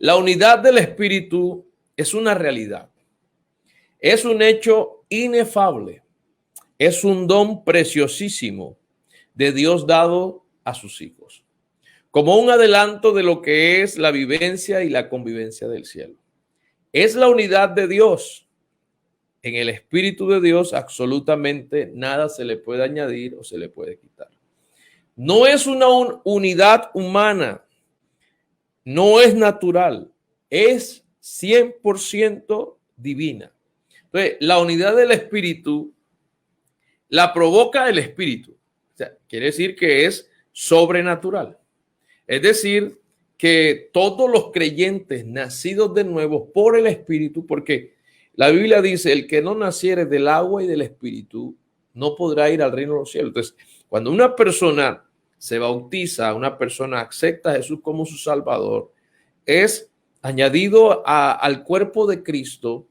La unidad del Espíritu es una realidad, es un hecho inefable, es un don preciosísimo de Dios dado a sus hijos, como un adelanto de lo que es la vivencia y la convivencia del cielo. Es la unidad de Dios. En el Espíritu de Dios absolutamente nada se le puede añadir o se le puede quitar. No es una unidad humana, no es natural, es 100% divina. Entonces, la unidad del Espíritu la provoca el Espíritu. O sea, quiere decir que es sobrenatural. Es decir, que todos los creyentes nacidos de nuevo por el Espíritu, porque la Biblia dice, el que no naciere del agua y del Espíritu no podrá ir al reino de los cielos. Entonces, cuando una persona se bautiza, una persona acepta a Jesús como su Salvador, es añadido al cuerpo de Cristo,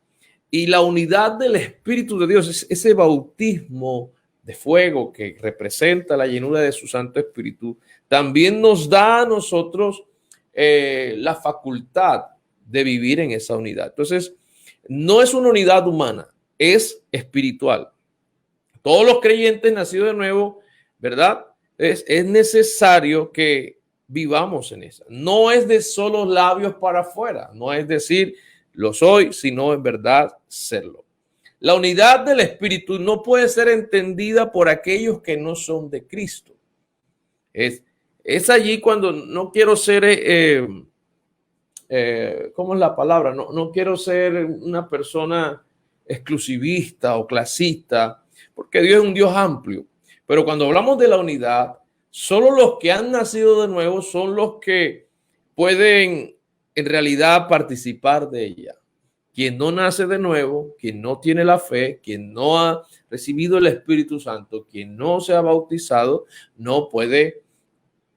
y la unidad del Espíritu de Dios, es ese bautismo de fuego que representa la llenura de su Santo Espíritu, también nos da a nosotros la facultad de vivir en esa unidad. Entonces, no es una unidad humana, es espiritual. Todos los creyentes nacidos de nuevo, ¿verdad? Es necesario que vivamos en esa. No es de solo labios para afuera, no es decir, lo soy, sino en verdad serlo. La unidad del Espíritu no puede ser entendida por aquellos que no son de Cristo. Es allí cuando no quiero ser, ¿cómo es la palabra? No quiero ser una persona exclusivista o clasista, porque Dios es un Dios amplio. Pero cuando hablamos de la unidad, solo los que han nacido de nuevo son los que pueden en realidad participar de ella. Quien no nace de nuevo, quien no tiene la fe, quien no ha recibido el Espíritu Santo, quien no se ha bautizado, no puede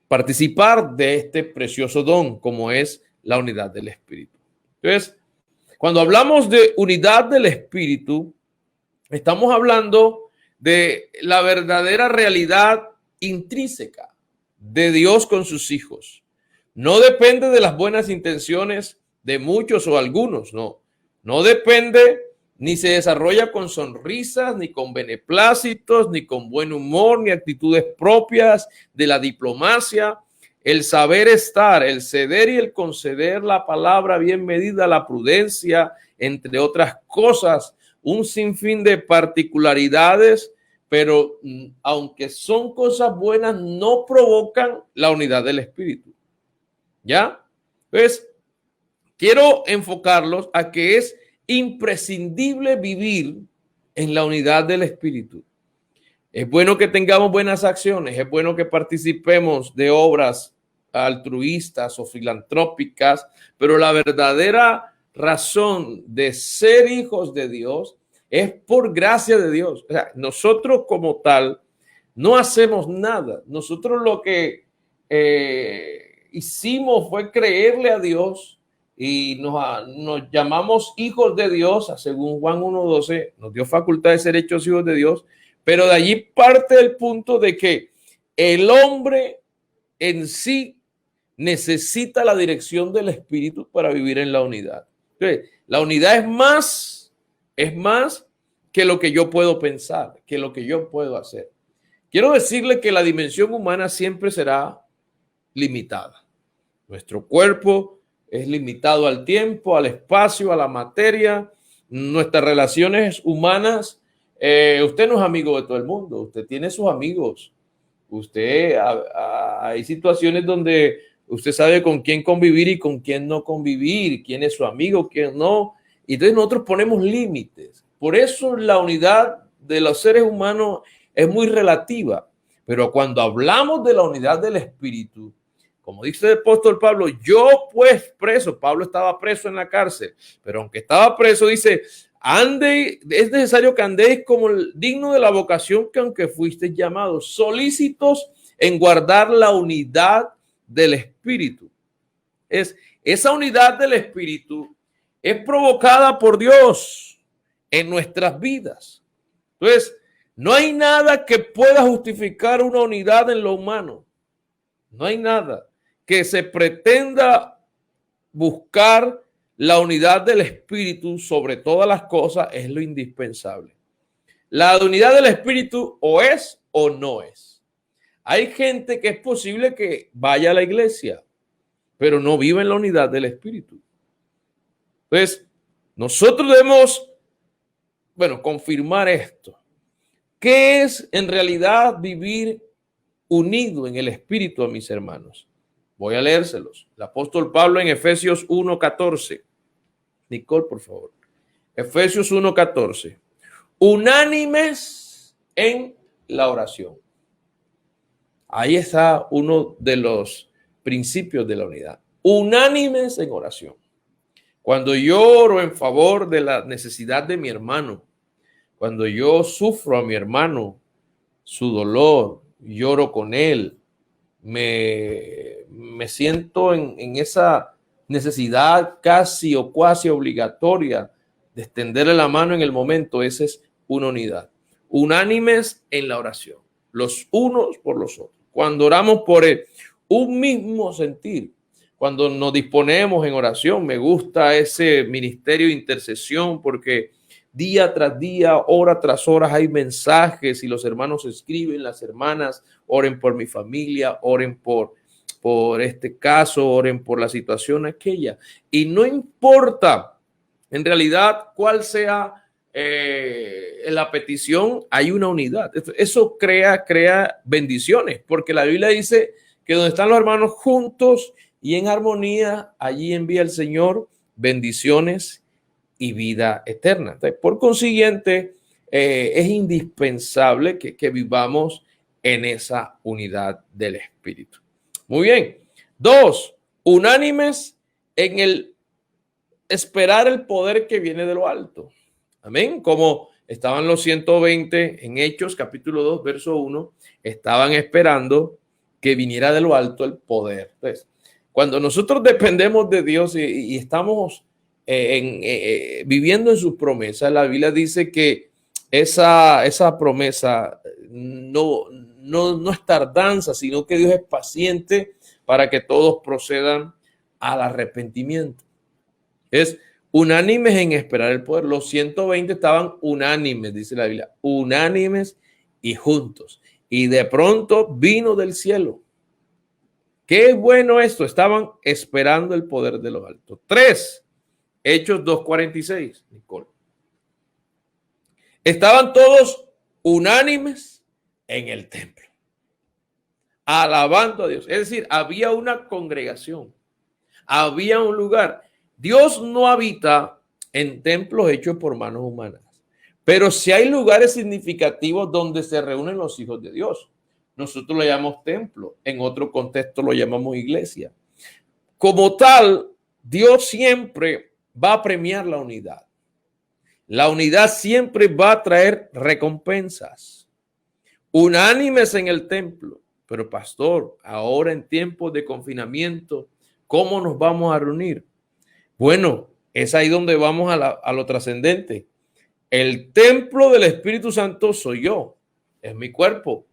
participar de este precioso don como es la unidad del Espíritu. Entonces, cuando hablamos de unidad del Espíritu, estamos hablando de la verdadera realidad intrínseca de Dios con sus hijos. No depende de las buenas intenciones de muchos o algunos, no. No depende ni se desarrolla con sonrisas, ni con beneplácitos, ni con buen humor, ni actitudes propias de la diplomacia. El saber estar, el ceder y el conceder la palabra bien medida, la prudencia, entre otras cosas, un sinfín de particularidades, pero aunque son cosas buenas, no provocan la unidad del Espíritu. ¿Ya? Pues quiero enfocarlos a que es imprescindible vivir en la unidad del Espíritu. Es bueno que tengamos buenas acciones, es bueno que participemos de obras altruistas o filantrópicas, pero la verdadera razón de ser hijos de Dios es por gracia de Dios. O sea, nosotros como tal no hacemos nada. Nosotros lo que hicimos fue creerle a Dios y nos llamamos hijos de Dios, según Juan 1:12, nos dio facultad de ser hechos hijos de Dios, pero de allí parte el punto de que el hombre en sí necesita la dirección del Espíritu para vivir en la unidad. Entonces, la unidad es más que lo que yo puedo pensar, que lo que yo puedo hacer. Quiero decirle que la dimensión humana siempre será limitada. Nuestro cuerpo es limitado al tiempo, al espacio, a la materia. Nuestras relaciones humanas, usted no es amigo de todo el mundo, usted tiene sus amigos. Usted, hay situaciones donde usted sabe con quién convivir y con quién no convivir, quién es su amigo, quién no. Y entonces nosotros ponemos límites. Por eso la unidad de los seres humanos es muy relativa. Pero cuando hablamos de la unidad del Espíritu, como dice el apóstol Pablo, yo pues preso, Pablo estaba preso en la cárcel, pero aunque estaba preso, dice, es necesario que andéis como digno de la vocación que aunque fuisteis llamados, solícitos en guardar la unidad del Espíritu. Esa unidad del Espíritu es provocada por Dios en nuestras vidas. Entonces, no hay nada que pueda justificar una unidad en lo humano. No hay nada que se pretenda buscar la unidad del Espíritu sobre todas las cosas es lo indispensable. La unidad del Espíritu o es o no es. Hay gente que es posible que vaya a la iglesia, pero no vive en la unidad del Espíritu. Entonces, nosotros debemos, confirmar esto. ¿Qué es en realidad vivir unido en el Espíritu, a mis hermanos? Voy a leérselos. El apóstol Pablo en Efesios 1:14. Nicole, por favor. Efesios 1:14. Unánimes en la oración. Ahí está uno de los principios de la unidad. Unánimes en oración. Cuando yo oro en favor de la necesidad de mi hermano, cuando yo sufro a mi hermano, su dolor, lloro con él, me siento en esa necesidad casi o cuasi obligatoria de extenderle la mano en el momento, esa es una unidad. Unánimes en la oración, los unos por los otros. Cuando oramos por un mismo sentir, cuando nos disponemos en oración, me gusta ese ministerio de intercesión porque día tras día, hora tras hora hay mensajes y los hermanos escriben, las hermanas, oren por mi familia, oren por este caso, oren por la situación aquella. Y no importa en realidad cuál sea la petición, hay una unidad. Eso crea bendiciones, porque la Biblia dice que donde están los hermanos juntos y en armonía, allí envía el Señor bendiciones y vida eterna. Entonces, por consiguiente, es indispensable que vivamos en esa unidad del Espíritu. Muy bien. 2, unánimes en el esperar el poder que viene de lo alto. Amén. Como estaban los 120 en Hechos, capítulo 2, verso 1, estaban esperando que viniera de lo alto el poder. Entonces, cuando nosotros dependemos de Dios y estamos viviendo en sus promesas, la Biblia dice que esa promesa no es tardanza, sino que Dios es paciente para que todos procedan al arrepentimiento. Es unánimes en esperar el poder. Los 120 estaban unánimes, dice la Biblia, unánimes y juntos. Y de pronto vino del cielo. Qué bueno esto. Estaban esperando el poder de lo alto. 3, Hechos 2:46, Nicole. Estaban todos unánimes en el templo, alabando a Dios. Es decir, había una congregación, había un lugar. Dios no habita en templos hechos por manos humanas, pero sí hay lugares significativos donde se reúnen los hijos de Dios. Nosotros lo llamamos templo, en otro contexto lo llamamos iglesia. Como tal, Dios siempre va a premiar la unidad. La unidad siempre va a traer recompensas. Unánimes en el templo. Pero pastor, ahora en tiempos de confinamiento, ¿cómo nos vamos a reunir? Bueno, es ahí donde vamos a lo trascendente. El templo del Espíritu Santo soy yo, es mi cuerpo,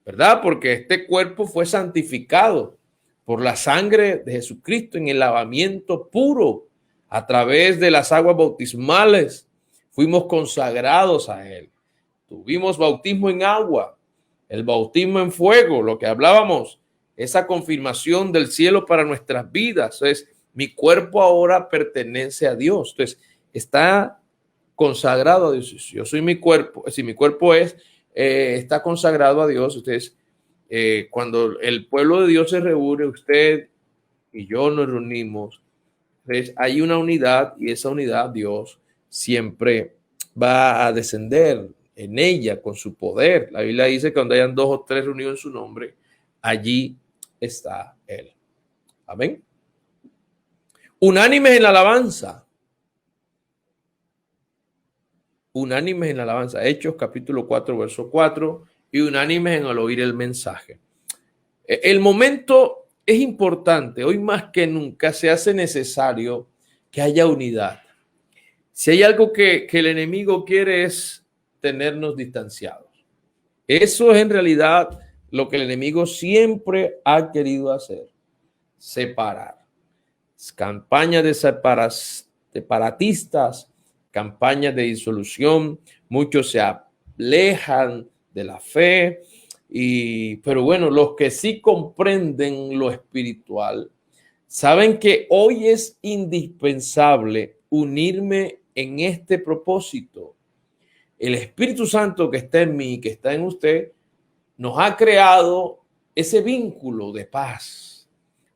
¿verdad? Porque este cuerpo fue santificado por la sangre de Jesucristo en el lavamiento puro a través de las aguas bautismales. Fuimos consagrados a Él. Tuvimos bautismo en agua, el bautismo en fuego, lo que hablábamos, esa confirmación del cielo para nuestras vidas. Entonces, mi cuerpo ahora pertenece a Dios. Entonces, está consagrado a Dios. Yo soy mi cuerpo. Si mi cuerpo está consagrado a Dios, ustedes, cuando el pueblo de Dios se reúne, usted y yo nos reunimos, entonces hay una unidad y esa unidad Dios siempre va a descender en ella con su poder. La Biblia dice que cuando hayan 2 o 3 reunidos en su nombre, allí está Él. Amén. Unánimes en la alabanza. Unánimes en la alabanza. Hechos capítulo 4, verso 4. Y unánimes en el oír el mensaje. El momento es importante. Hoy más que nunca se hace necesario que haya unidad. Si hay algo que el enemigo quiere es tenernos distanciados. Eso es en realidad lo que el enemigo siempre ha querido hacer. Separar. campañas de separatistas, campañas de disolución, muchos se alejan de la fe, pero bueno, los que sí comprenden lo espiritual, saben que hoy es indispensable unirme en este propósito. El Espíritu Santo que está en mí, que está en usted, nos ha creado ese vínculo de paz.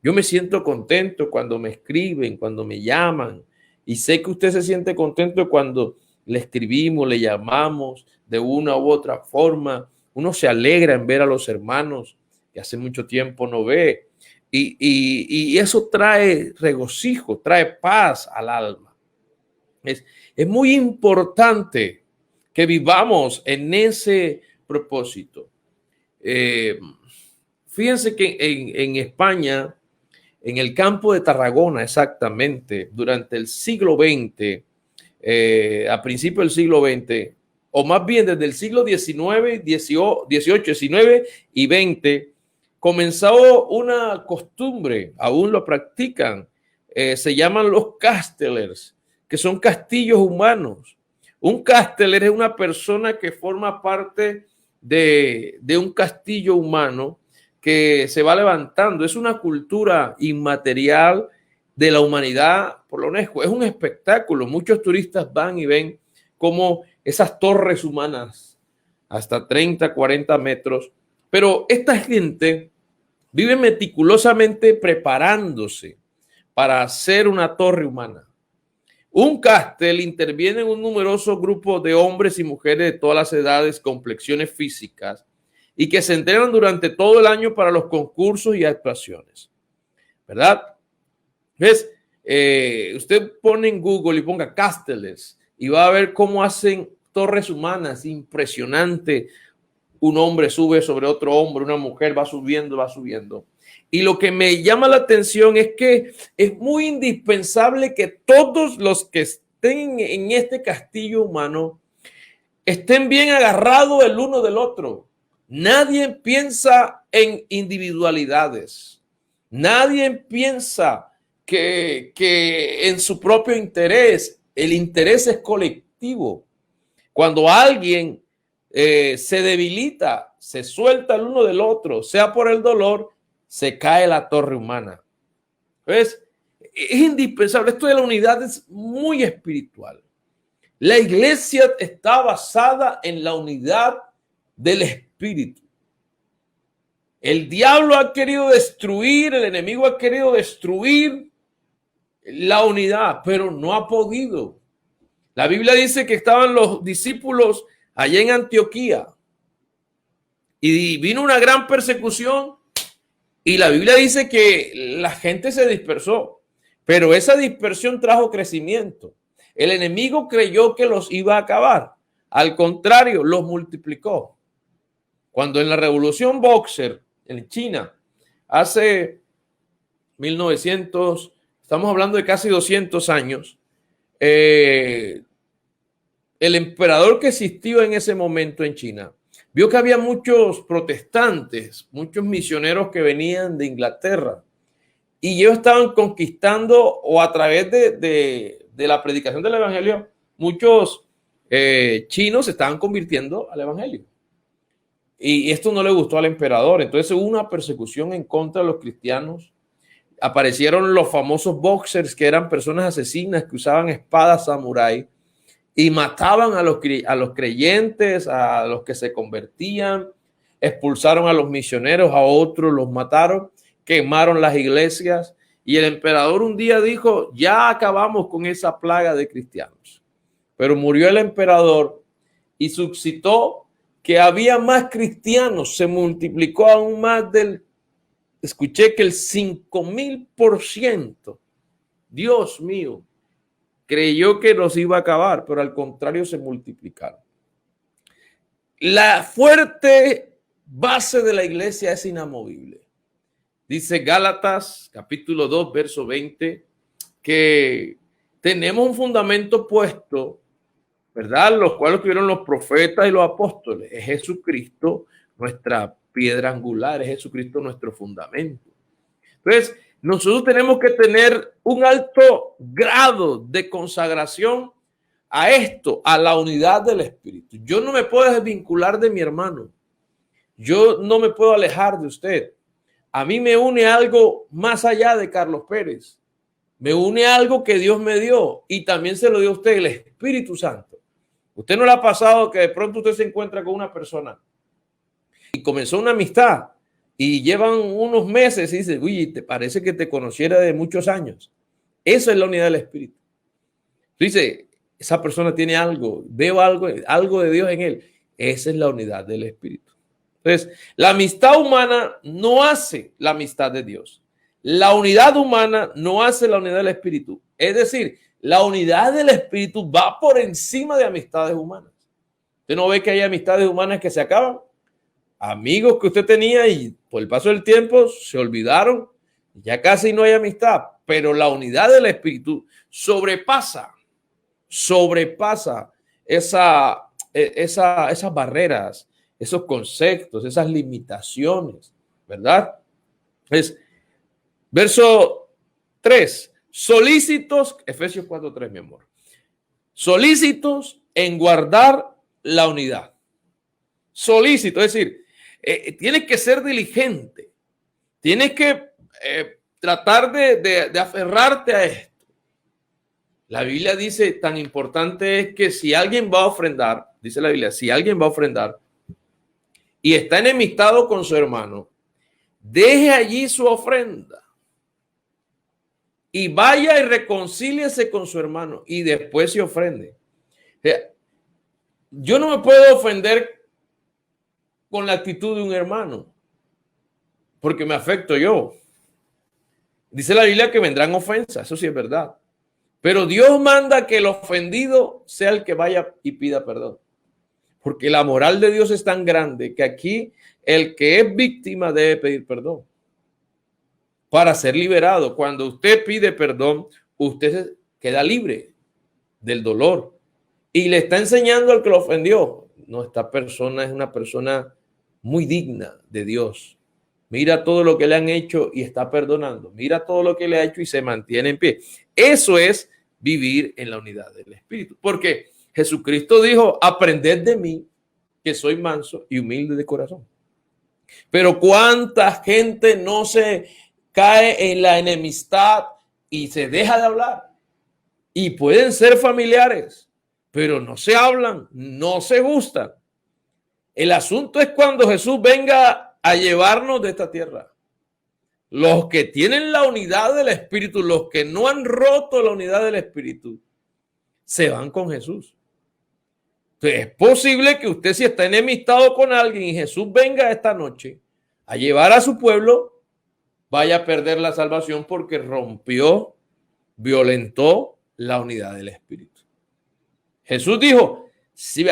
Yo me siento contento cuando me escriben, cuando me llaman, y sé que usted se siente contento cuando le escribimos, le llamamos de una u otra forma. Uno se alegra en ver a los hermanos que hace mucho tiempo no ve, y eso trae regocijo, trae paz al alma. Es muy importante que vivamos en ese propósito. Fíjense que en España, en el campo de Tarragona exactamente, durante el siglo XX, a principios del siglo XX, o más bien desde el siglo XIX, XVIII, XIX y XX, comenzó una costumbre, aún lo practican, se llaman los castellers, que son castillos humanos. Un casteller es una persona que forma parte de un castillo humano que se va levantando. Es una cultura inmaterial de la humanidad por la UNESCO. Es un espectáculo. Muchos turistas van y ven cómo esas torres humanas, hasta 30, 40 metros. Pero esta gente vive meticulosamente preparándose para hacer una torre humana. Un castel interviene en un numeroso grupo de hombres y mujeres de todas las edades, complexiones físicas, y que se entrenan durante todo el año para los concursos y actuaciones, ¿verdad? ¿Ves? Usted pone en Google y ponga casteles y va a ver cómo hacen torres humanas, impresionante. Un hombre sube sobre otro hombre, una mujer va subiendo, va subiendo. Y lo que me llama la atención es que es muy indispensable que todos los que estén en este castillo humano estén bien agarrados el uno del otro. Nadie piensa en individualidades. Nadie piensa que en su propio interés. El interés es colectivo. Cuando alguien se debilita, se suelta el uno del otro, sea por el dolor, se cae la torre humana. ¿Ves? Es indispensable. Esto de la unidad es muy espiritual. La iglesia está basada en la unidad del espíritu. El diablo ha querido destruir, el enemigo ha querido destruir la unidad, pero no ha podido. La Biblia dice que estaban los discípulos allá en Antioquía y vino una gran persecución y la Biblia dice que la gente se dispersó, pero esa dispersión trajo crecimiento. El enemigo creyó que los iba a acabar. Al contrario, los multiplicó. Cuando en la revolución Boxer en China, hace 1900, estamos hablando de casi 200 años, el emperador que existió en ese momento en China vio que había muchos protestantes, muchos misioneros que venían de Inglaterra y ellos estaban conquistando o a través de la predicación del evangelio, muchos chinos se estaban convirtiendo al evangelio. Y esto no le gustó al emperador. Entonces hubo una persecución en contra de los cristianos. Aparecieron los famosos boxers, que eran personas asesinas que usaban espadas samurái y mataban a los creyentes, a los que se convertían. Expulsaron a los misioneros, a otros los mataron, quemaron las iglesias. Y el emperador un día dijo, ya acabamos con esa plaga de cristianos. Pero murió el emperador y suscitó que había más cristianos, se multiplicó aún más escuché que el 5000%, Dios mío, creyó que los iba a acabar, pero al contrario se multiplicaron. La fuerte base de la iglesia es inamovible. Dice Gálatas, capítulo 2, verso 20, que tenemos un fundamento puesto, ¿verdad? Los cuales tuvieron los profetas y los apóstoles. Es Jesucristo nuestra piedra angular, es Jesucristo nuestro fundamento. Entonces, nosotros tenemos que tener un alto grado de consagración a esto, a la unidad del Espíritu. Yo no me puedo desvincular de mi hermano. Yo no me puedo alejar de usted. A mí me une algo más allá de Carlos Pérez. Me une algo que Dios me dio y también se lo dio a usted, el Espíritu Santo. ¿Usted no le ha pasado que de pronto usted se encuentra con una persona y comenzó una amistad y llevan unos meses y dice, uy, te parece que te conociera de muchos años? Eso es la unidad del Espíritu. Dice, esa persona tiene algo, veo algo de Dios en él. Esa es la unidad del Espíritu. Entonces, la amistad humana no hace la amistad de Dios. La unidad humana no hace la unidad del Espíritu. Es decir, la unidad del Espíritu va por encima de amistades humanas. ¿Usted no ve que hay amistades humanas que se acaban? Amigos que usted tenía y por el paso del tiempo se olvidaron. Ya casi no hay amistad. Pero la unidad del Espíritu sobrepasa esas barreras, esos conceptos, esas limitaciones, ¿verdad? Verso 3, solícitos, Efesios 4:3, mi amor. Solícitos en guardar la unidad. Solícito, es decir, tienes que ser diligente, tienes que tratar de aferrarte a esto. La Biblia dice, tan importante es que si alguien va a ofrendar, dice la Biblia, si alguien va a ofrendar y está enemistado con su hermano, deje allí su ofrenda y vaya y reconcíliese con su hermano y después se ofrende. Yo no me puedo ofender con la actitud de un hermano porque me afecto yo. Dice la Biblia que vendrán ofensas, eso sí es verdad. Pero Dios manda que el ofendido sea el que vaya y pida perdón. Porque la moral de Dios es tan grande que aquí el que es víctima debe pedir perdón para ser liberado. Cuando usted pide perdón, usted queda libre del dolor y le está enseñando al que lo ofendió. No, esta persona es una persona muy digna de Dios. Mira todo lo que le han hecho y está perdonando. Mira todo lo que le ha hecho y se mantiene en pie. Eso es vivir en la unidad del Espíritu. Porque Jesucristo dijo, aprended de mí, que soy manso y humilde de corazón. Pero cuánta gente no se cae en la enemistad y se deja de hablar. Y pueden ser familiares, pero no se hablan, no se gustan. El asunto es cuando Jesús venga a llevarnos de esta tierra. Los que tienen la unidad del Espíritu, los que no han roto la unidad del Espíritu, se van con Jesús. Entonces, es posible que usted, si está enemistado con alguien y Jesús venga esta noche a llevar a su pueblo, vaya a perder la salvación porque rompió, violentó la unidad del Espíritu. Jesús dijo, si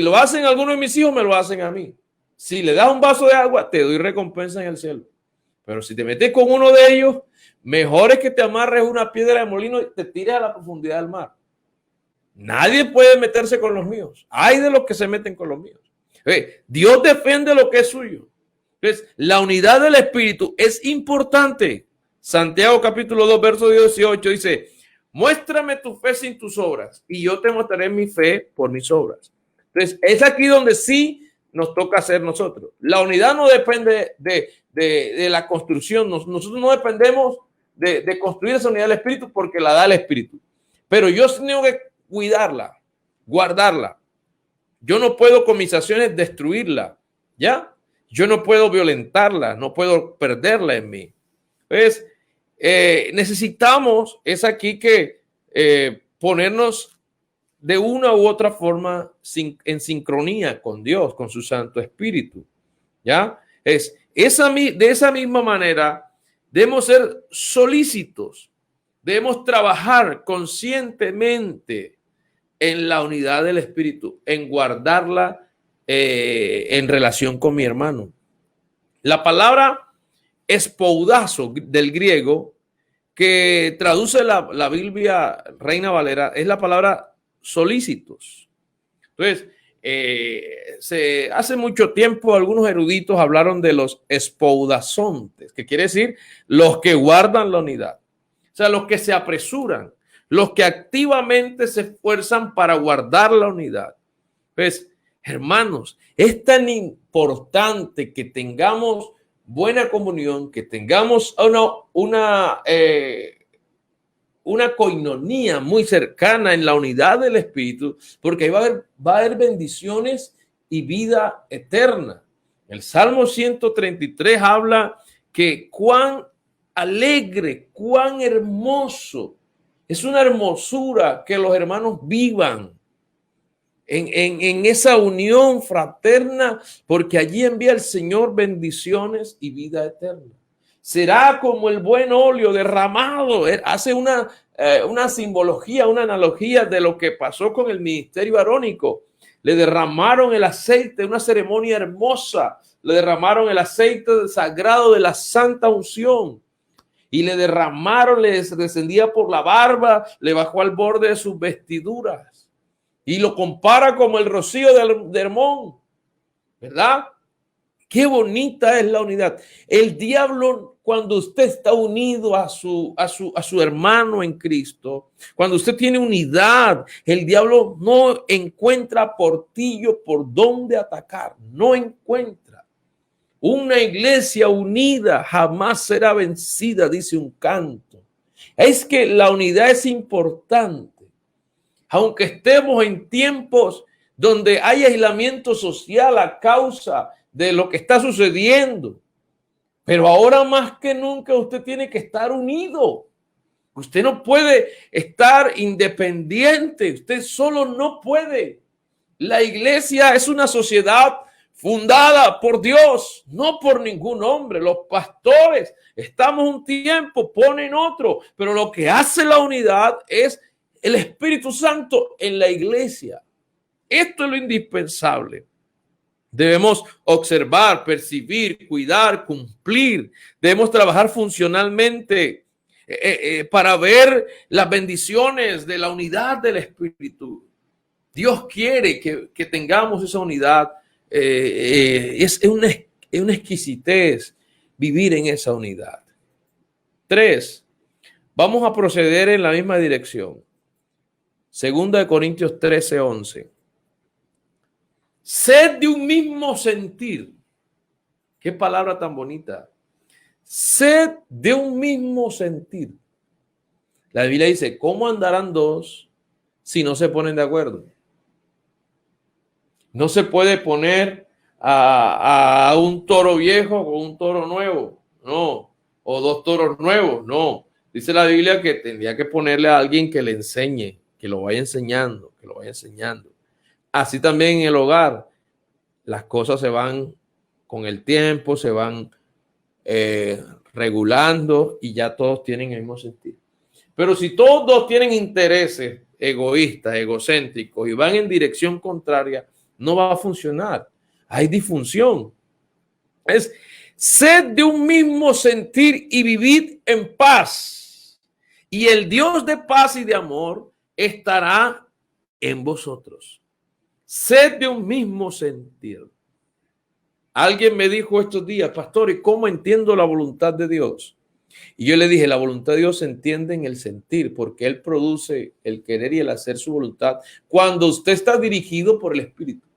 lo hacen alguno de mis hijos, me lo hacen a mí. Si le das un vaso de agua, te doy recompensa en el cielo. Pero si te metes con uno de ellos, mejor es que te amarres una piedra de molino y te tires a la profundidad del mar. Nadie puede meterse con los míos. Hay de los que se meten con los míos. Dios defiende lo que es suyo. Entonces, la unidad del Espíritu es importante. Santiago capítulo 2, verso 18 dice, muéstrame tu fe sin tus obras y yo te mostraré mi fe por mis obras. Entonces, es aquí donde sí nos toca hacer nosotros. La unidad no depende de la construcción. Nosotros no dependemos de construir esa unidad del Espíritu porque la da el Espíritu. Pero yo tengo que cuidarla, guardarla. Yo no puedo con mis acciones destruirla, ¿ya? Yo no puedo violentarla, no puedo perderla en mí. Entonces, necesitamos, es aquí que ponernos de una u otra forma en sincronía con Dios, con su Santo Espíritu, ¿ya? De esa misma manera debemos ser solícitos, debemos trabajar conscientemente en la unidad del Espíritu, en guardarla en relación con mi hermano. La palabra espoudazo del griego, que traduce la Biblia Reina Valera, es la palabra solícitos. Entonces, hace mucho tiempo algunos eruditos hablaron de los espoudazontes, que quiere decir los que guardan la unidad. O sea, los que se apresuran, los que activamente se esfuerzan para guardar la unidad. Pues, hermanos, es tan importante que tengamos buena comunión, que tengamos una coinonía muy cercana en la unidad del Espíritu, porque ahí va a haber bendiciones y vida eterna. El Salmo 133 habla que cuán alegre, cuán hermoso, es una hermosura que los hermanos vivan en esa unión fraterna, porque allí envía el Señor bendiciones y vida eterna. Será como el buen óleo derramado. Hace una simbología, una analogía de lo que pasó con el ministerio arónico. Le derramaron el aceite, una ceremonia hermosa. Le derramaron el aceite sagrado de la santa unción. Y le derramaron, le descendía por la barba, le bajó al borde de sus vestiduras. Y lo compara como el rocío de Hermón, ¿verdad? Qué bonita es la unidad. El diablo, cuando usted está unido a su hermano en Cristo, cuando usted tiene unidad, el diablo no encuentra portillo por donde atacar, no encuentra. Una iglesia unida jamás será vencida, dice un canto. Es que la unidad es importante. Aunque estemos en tiempos donde hay aislamiento social a causa de lo que está sucediendo, pero ahora más que nunca usted tiene que estar unido. Usted no puede estar independiente, usted solo no puede. La iglesia es una sociedad fundada por Dios, no por ningún hombre. Los pastores, estamos un tiempo, ponen otro, pero lo que hace la unidad es el Espíritu Santo en la iglesia. Esto es lo indispensable. Debemos observar, percibir, cuidar, cumplir. Debemos trabajar funcionalmente para ver las bendiciones de la unidad del Espíritu. Dios quiere que tengamos esa unidad. Es una exquisitez vivir en esa unidad. 3. Vamos a proceder en la misma dirección. 2 Corintios 13:11. Sed de un mismo sentir. Qué palabra tan bonita. Sed de un mismo sentir. La Biblia dice, ¿cómo andarán dos si no se ponen de acuerdo? No se puede poner a un toro viejo con un toro nuevo, no. O dos toros nuevos, no. Dice la Biblia que tendría que ponerle a alguien que le enseñe, que lo vaya enseñando, que lo vaya enseñando. Así también en el hogar, las cosas se van con el tiempo, se van regulando y ya todos tienen el mismo sentido. Pero si todos tienen intereses egoístas, egocéntricos y van en dirección contraria, no va a funcionar. Hay disfunción. Es sed de un mismo sentir y vivid en paz. Y el Dios de paz y de amor estará en vosotros. Sed de un mismo sentir. Alguien me dijo estos días, pastor, ¿y cómo entiendo la voluntad de Dios? Y yo le dije, la voluntad de Dios se entiende en el sentir, porque Él produce el querer y el hacer su voluntad cuando usted está dirigido por el Espíritu.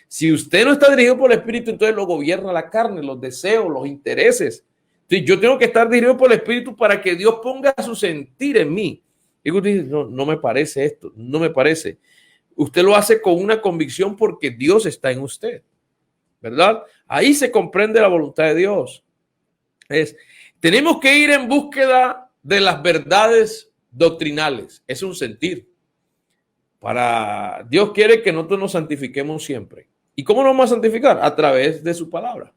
Si usted no está dirigido por el Espíritu, entonces lo gobierna la carne, los deseos, los intereses. Entonces yo tengo que estar dirigido por el Espíritu para que Dios ponga su sentir en mí. Y usted dice, no me parece esto, no me parece. Usted lo hace con una convicción porque Dios está en usted, ¿verdad? Ahí se comprende la voluntad de Dios. Tenemos que ir en búsqueda de las verdades doctrinales. Es un sentir. Dios quiere que nosotros nos santifiquemos siempre. ¿Y cómo nos vamos a santificar? A través de su palabra.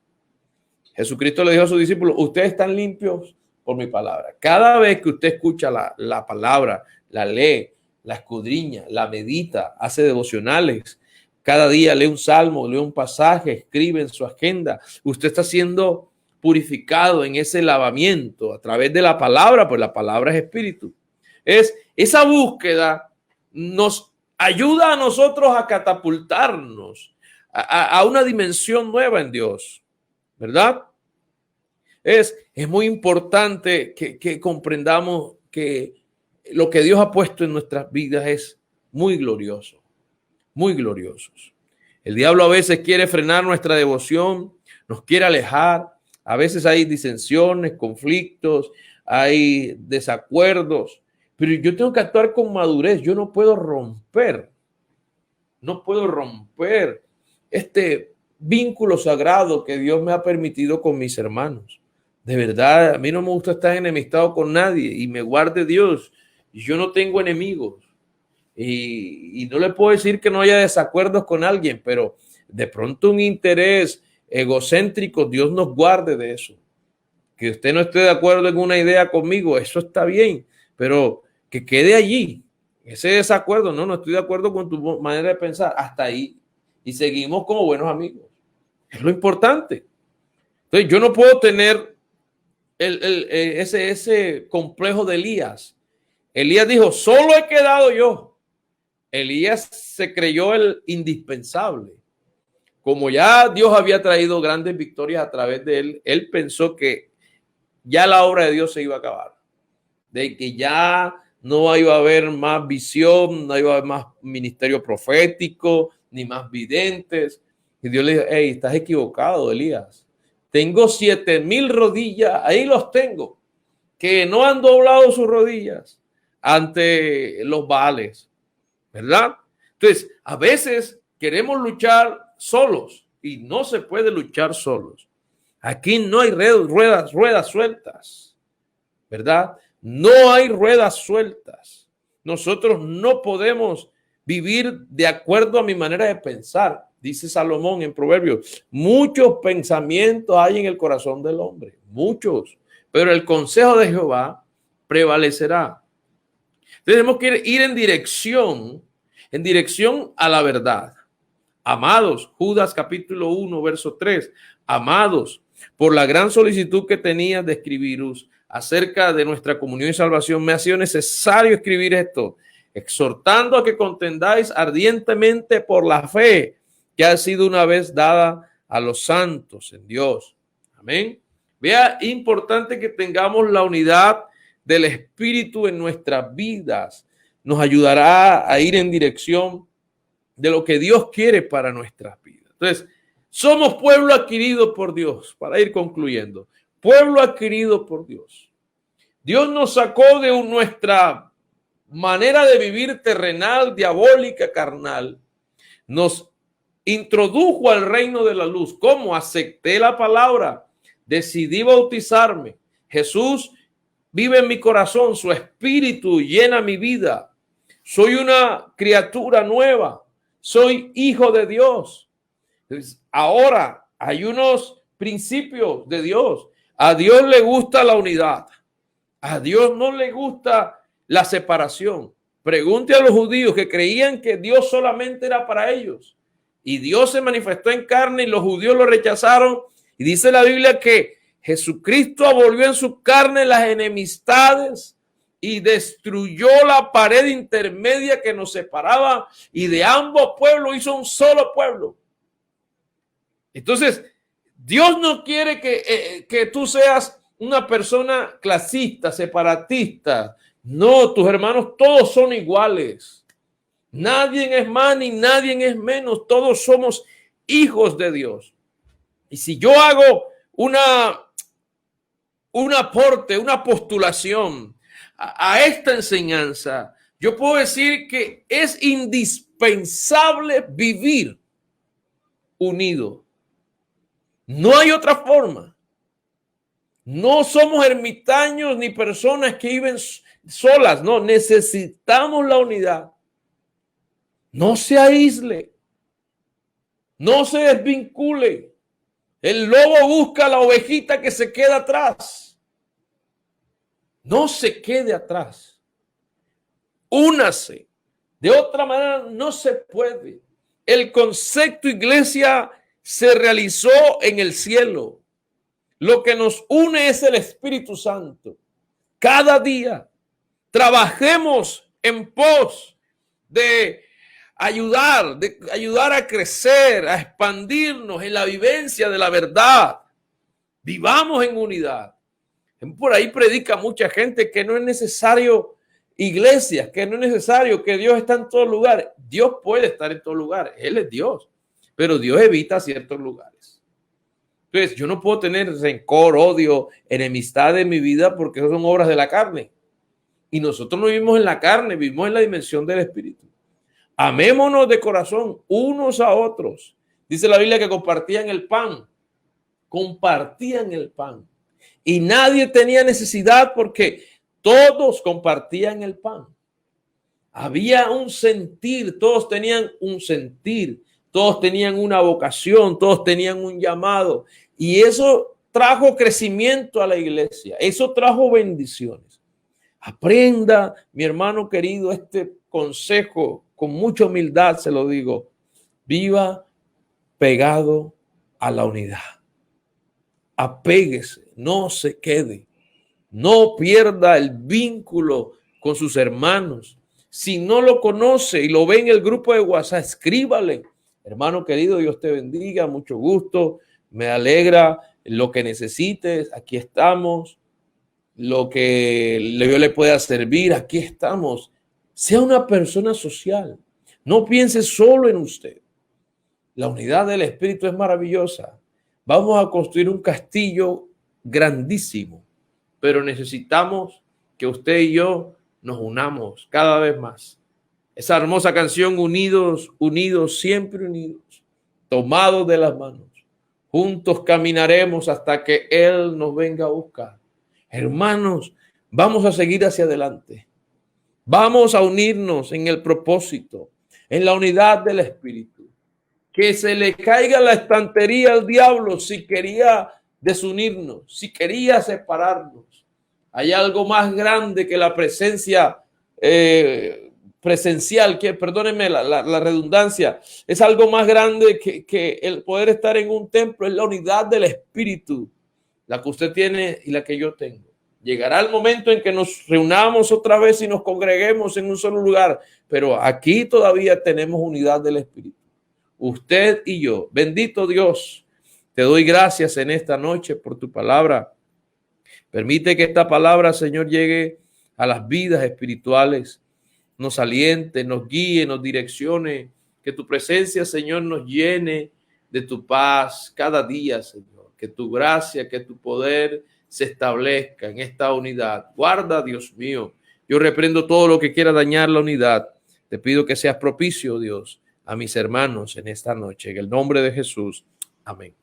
Jesucristo le dijo a sus discípulos, ustedes están limpios por mi palabra. Cada vez que usted escucha la palabra, la lee, la escudriña, la medita, hace devocionales, cada día lee un salmo, lee un pasaje, escribe en su agenda, usted está siendo purificado en ese lavamiento a través de la palabra, pues la palabra es espíritu. Esa búsqueda nos ayuda a nosotros a catapultarnos a una dimensión nueva en Dios, ¿verdad? Es muy importante que comprendamos que lo que Dios ha puesto en nuestras vidas es muy glorioso, muy gloriosos. El diablo a veces quiere frenar nuestra devoción, nos quiere alejar. A veces hay disensiones, conflictos, hay desacuerdos, pero yo tengo que actuar con madurez. Yo no puedo romper este vínculo sagrado que Dios me ha permitido con mis hermanos. De verdad, a mí no me gusta estar enemistado con nadie y me guarde Dios. Yo no tengo enemigos y no le puedo decir que no haya desacuerdos con alguien, pero de pronto un interés egocéntrico, Dios nos guarde de eso. Que usted no esté de acuerdo en una idea conmigo, eso está bien, pero que quede allí. Ese desacuerdo, no estoy de acuerdo con tu manera de pensar, hasta ahí. Y seguimos como buenos amigos. Es lo importante. Entonces, yo no puedo tener ese complejo de Elías. Elías dijo, solo he quedado yo. Elías se creyó el indispensable. Como ya Dios había traído grandes victorias a través de él, él pensó que ya la obra de Dios se iba a acabar. De que ya no iba a haber más visión, no iba a haber más ministerio profético, ni más videntes. Y Dios le dijo, hey, estás equivocado, Elías. Tengo 7,000 rodillas, ahí los tengo, que no han doblado sus rodillas ante los Baales, ¿verdad? Entonces, a veces queremos luchar solos y no se puede luchar solos. Aquí no hay ruedas sueltas, ¿verdad? No hay ruedas sueltas. Nosotros no podemos vivir de acuerdo a mi manera de pensar. Dice Salomón en Proverbios, muchos pensamientos hay en el corazón del hombre, muchos, pero el consejo de Jehová prevalecerá. Tenemos que ir en dirección a la verdad. Amados, Judas capítulo 1, verso 3, amados, por la gran solicitud que tenía de escribiros acerca de nuestra comunión y salvación, me ha sido necesario escribir esto, exhortando a que contendáis ardientemente por la fe que ha sido una vez dada a los santos en Dios. Amén. Vea, importante que tengamos la unidad del Espíritu en nuestras vidas. Nos ayudará a ir en dirección de lo que Dios quiere para nuestras vidas. Entonces, somos pueblo adquirido por Dios, para ir concluyendo. Pueblo adquirido por Dios. Dios nos sacó de nuestra manera de vivir terrenal, diabólica, carnal. Nos introdujo al reino de la luz. ¿Cómo? Acepté la palabra, decidí bautizarme. Jesús vive en mi corazón, su espíritu llena mi vida. Soy una criatura nueva, soy hijo de Dios. Entonces, ahora hay unos principios de Dios. A Dios le gusta la unidad. A Dios no le gusta la separación. Pregunte a los judíos que creían que Dios solamente era para ellos. Y Dios se manifestó en carne y los judíos lo rechazaron. Y dice la Biblia que Jesucristo abolió en su carne las enemistades y destruyó la pared intermedia que nos separaba y de ambos pueblos hizo un solo pueblo. Entonces, Dios no quiere que tú seas una persona clasista, separatista. No, tus hermanos todos son iguales. Nadie es más ni nadie es menos. Todos somos hijos de Dios. Y si yo hago un aporte, una postulación a esta enseñanza, yo puedo decir que es indispensable vivir unido. No hay otra forma. No somos ermitaños ni personas que viven solas. No, necesitamos la unidad. No se aísle. No se desvincule. El lobo busca a la ovejita que se queda atrás. No se quede atrás. Únase. De otra manera no se puede. El concepto iglesia se realizó en el cielo. Lo que nos une es el Espíritu Santo. Cada día trabajemos en pos de ayudar a crecer, a expandirnos en la vivencia de la verdad. Vivamos en unidad. Por ahí predica mucha gente que no es necesario iglesias, que no es necesario que Dios esté en todos lugares. Dios puede estar en todos lugares, Él es Dios, pero Dios evita ciertos lugares. Entonces, yo no puedo tener rencor, odio, enemistad en mi vida porque eso son obras de la carne. Y nosotros no vivimos en la carne, vivimos en la dimensión del Espíritu. Amémonos de corazón unos a otros. Dice la Biblia que compartían el pan. Y nadie tenía necesidad porque todos compartían el pan. Había un sentir, todos tenían un sentir, todos tenían una vocación, todos tenían un llamado. Y eso trajo crecimiento a la iglesia, eso trajo bendiciones. Aprenda, mi hermano querido, este consejo con mucha humildad, se lo digo. Viva pegado a la unidad. Apéguese, no se quede. No pierda el vínculo con sus hermanos. Si no lo conoce y lo ve en el grupo de WhatsApp, escríbale. Hermano querido, Dios te bendiga, mucho gusto. Me alegra lo que necesites. Aquí estamos. Lo que yo le pueda servir, aquí estamos. Sea una persona social. No piense solo en usted. La unidad del Espíritu es maravillosa. Vamos a construir un castillo grandísimo, pero necesitamos que usted y yo nos unamos cada vez más. Esa hermosa canción, unidos, unidos, siempre unidos, tomados de las manos. Juntos caminaremos hasta que Él nos venga a buscar. Hermanos, vamos a seguir hacia adelante. Vamos a unirnos en el propósito, en la unidad del Espíritu. Que se le caiga la estantería al diablo si quería desunirnos, si quería separarnos. Hay algo más grande que la presencia presencial, que perdónenme la redundancia, es algo más grande que el poder estar en un templo, es la unidad del Espíritu, la que usted tiene y la que yo tengo. Llegará el momento en que nos reunamos otra vez y nos congreguemos en un solo lugar, pero aquí todavía tenemos unidad del Espíritu. Usted y yo. Bendito Dios, te doy gracias en esta noche por tu palabra. Permite que esta palabra, Señor, llegue a las vidas espirituales, nos aliente, nos guíe, nos direccione. Que tu presencia, Señor, nos llene de tu paz cada día, Señor. Que tu gracia, que tu poder se establezca en esta unidad. Guarda, Dios mío. Yo reprendo todo lo que quiera dañar la unidad. Te pido que seas propicio, Dios, a mis hermanos en esta noche. En el nombre de Jesús. Amén.